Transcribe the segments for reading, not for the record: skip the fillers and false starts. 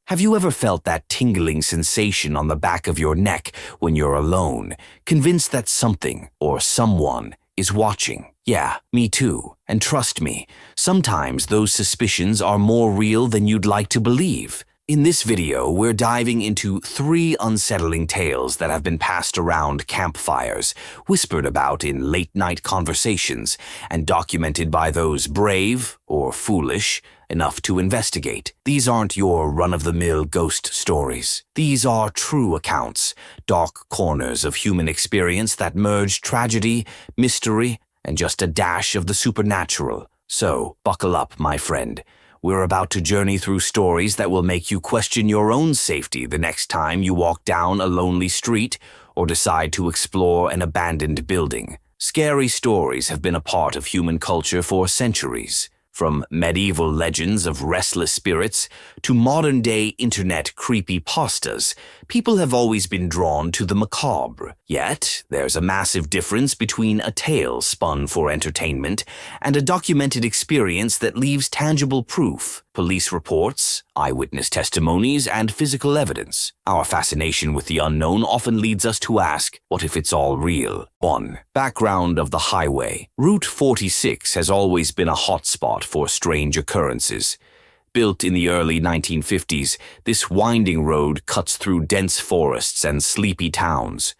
Have you ever felt that tingling sensation on the back of your neck when you're alone, convinced that something or someone is watching? Yeah, me too. And trust me, sometimes those suspicions are more real than you'd like to believe. In this video, we're diving into 3 unsettling tales that have been passed around campfires, whispered about in late-night conversations, and documented by those brave, or foolish, enough to investigate. These aren't your run-of-the-mill ghost stories. These are true accounts, dark corners of human experience that merge tragedy, mystery, and just a dash of the supernatural. So, buckle up, my friend. We're about to journey through stories that will make you question your own safety the next time you walk down a lonely street or decide to explore an abandoned building. Scary stories have been a part of human culture for centuries. From medieval legends of restless spirits to modern-day internet creepypastas, people have always been drawn to the macabre. Yet, there's a massive difference between a tale spun for entertainment and a documented experience that leaves tangible proof, police reports, eyewitness testimonies, and physical evidence. Our fascination with the unknown often leads us to ask, what if it's all real? 1. Background of the highway. Route 46 has always been a hotspot for strange occurrences. Built in the early 1950s, this winding road cuts through dense forests and sleepy towns.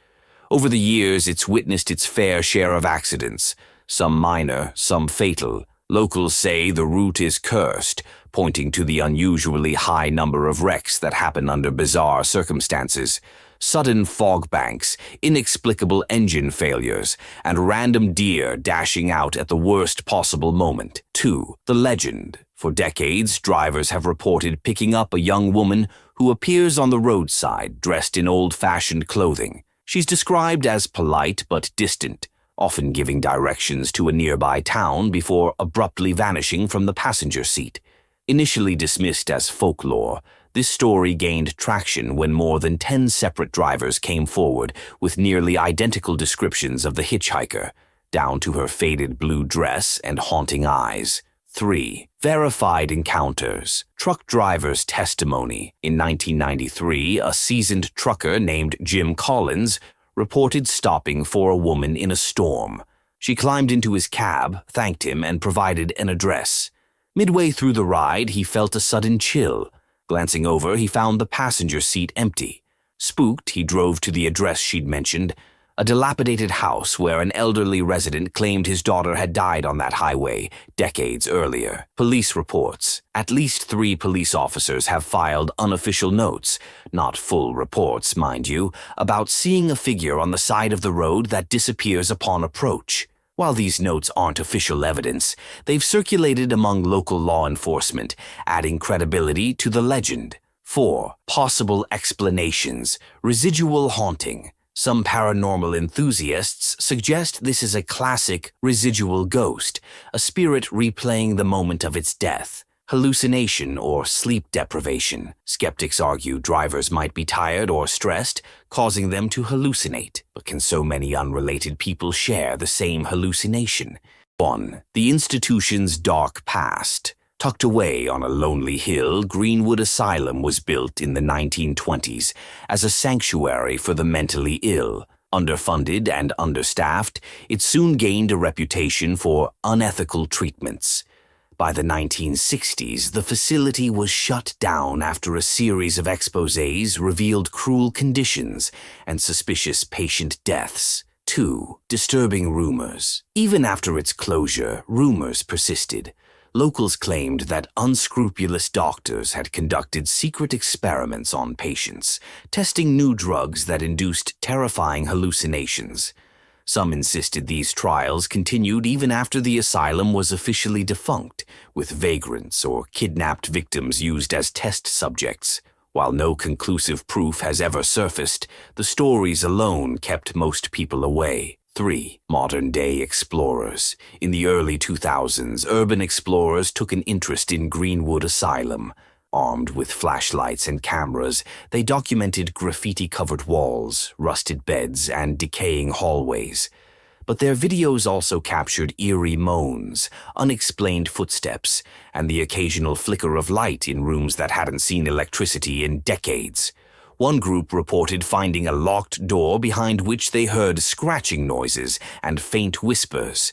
Over the years, it's witnessed its fair share of accidents, some minor, some fatal. Locals say the route is cursed, pointing to the unusually high number of wrecks that happen under bizarre circumstances. Sudden fog banks, inexplicable engine failures, and random deer dashing out at the worst possible moment. 2. The legend. For decades, drivers have reported picking up a young woman who appears on the roadside dressed in old-fashioned clothing. She's described as polite but distant, often giving directions to a nearby town before abruptly vanishing from the passenger seat. Initially dismissed as folklore, this story gained traction when more than 10 separate drivers came forward with nearly identical descriptions of the hitchhiker, down to her faded blue dress and haunting eyes. 3. Verified encounters. Truck driver's testimony. In 1993, a seasoned trucker named Jim Collins reported stopping for a woman in a storm. She climbed into his cab, thanked him, and provided an address. Midway through the ride, he felt a sudden chill. Glancing over, he found the passenger seat empty. Spooked, he drove to the address she'd mentioned, a dilapidated house where an elderly resident claimed his daughter had died on that highway decades earlier. Police reports. At least 3 police officers have filed unofficial notes, not full reports, mind you, about seeing a figure on the side of the road that disappears upon approach. While these notes aren't official evidence, they've circulated among local law enforcement, adding credibility to the legend. 4. Possible explanations. Residual haunting. Some paranormal enthusiasts suggest this is a classic residual ghost, a spirit replaying the moment of its death. Hallucination or sleep deprivation. Skeptics argue drivers might be tired or stressed, causing them to hallucinate. But can so many unrelated people share the same hallucination? 1. The institution's dark past. Tucked away on a lonely hill, Greenwood Asylum was built in the 1920s as a sanctuary for the mentally ill. Underfunded and understaffed, it soon gained a reputation for unethical treatments. By the 1960s, the facility was shut down after a series of exposés revealed cruel conditions and suspicious patient deaths. 2. Disturbing rumors. Even after its closure, rumors persisted. Locals claimed that unscrupulous doctors had conducted secret experiments on patients, testing new drugs that induced terrifying hallucinations. Some insisted these trials continued even after the asylum was officially defunct, with vagrants or kidnapped victims used as test subjects. While no conclusive proof has ever surfaced, the stories alone kept most people away. 3. Modern-day explorers. In the early 2000s, urban explorers took an interest in Greenwood Asylum. Armed with flashlights and cameras, they documented graffiti-covered walls, rusted beds, and decaying hallways. But their videos also captured eerie moans, unexplained footsteps, and the occasional flicker of light in rooms that hadn't seen electricity in decades. One group reported finding a locked door behind which they heard scratching noises and faint whispers.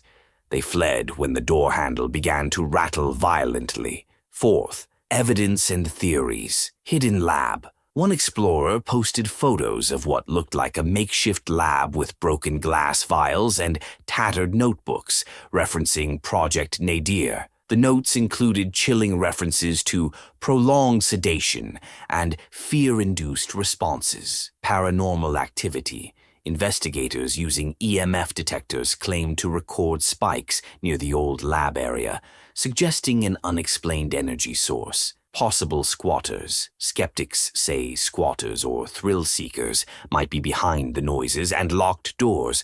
They fled when the door handle began to rattle violently. Fourth, evidence and theories. Hidden lab. One explorer posted photos of what looked like a makeshift lab with broken glass vials and tattered notebooks, referencing Project Nadir. The notes included chilling references to prolonged sedation and fear-induced responses. Paranormal activity. Investigators using EMF detectors claimed to record spikes near the old lab area, suggesting an unexplained energy source. Possible squatters. Skeptics say squatters or thrill-seekers might be behind the noises and locked doors,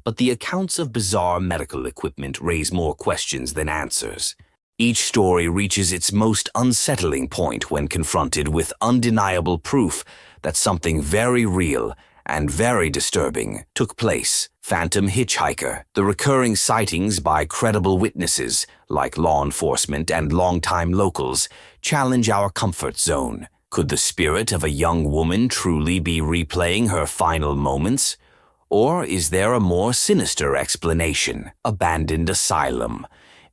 but the accounts of bizarre medical equipment raise more questions than answers. Each story reaches its most unsettling point when confronted with undeniable proof that something very real and very disturbing took place. Phantom hitchhiker. The recurring sightings by credible witnesses, like law enforcement and longtime locals, challenge our comfort zone. Could the spirit of a young woman truly be replaying her final moments? Or is there a more sinister explanation? Abandoned asylum.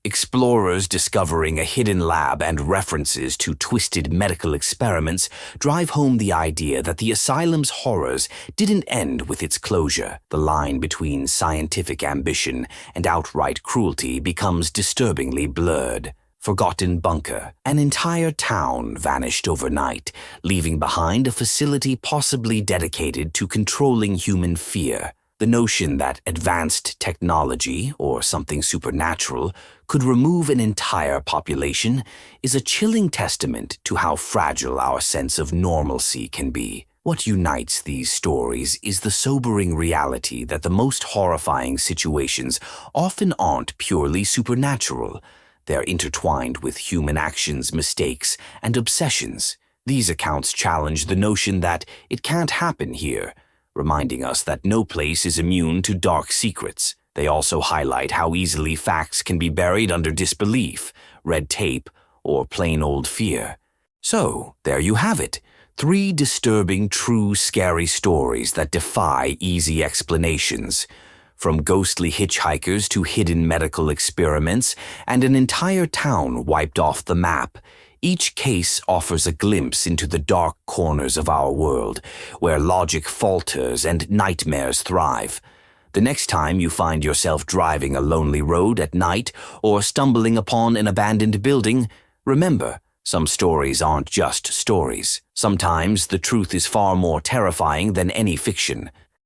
Explorers discovering a hidden lab and references to twisted medical experiments drive home the idea that the asylum's horrors didn't end with its closure. The line between scientific ambition and outright cruelty becomes disturbingly blurred. Forgotten bunker. An entire town vanished overnight, leaving behind a facility possibly dedicated to controlling human fear. The notion that advanced technology, or something supernatural, could remove an entire population is a chilling testament to how fragile our sense of normalcy can be. What unites these stories is the sobering reality that the most horrifying situations often aren't purely supernatural. They're intertwined with human actions, mistakes, and obsessions. These accounts challenge the notion that it can't happen here, reminding us that no place is immune to dark secrets. They also highlight how easily facts can be buried under disbelief, red tape, or plain old fear. So, there you have it. 3 disturbing, true, scary stories that defy easy explanations. From ghostly hitchhikers to hidden medical experiments and an entire town wiped off the map, each case offers a glimpse into the dark corners of our world, where logic falters and nightmares thrive. The next time you find yourself driving a lonely road at night or stumbling upon an abandoned building, remember, some stories aren't just stories. Sometimes the truth is far more terrifying than any fiction.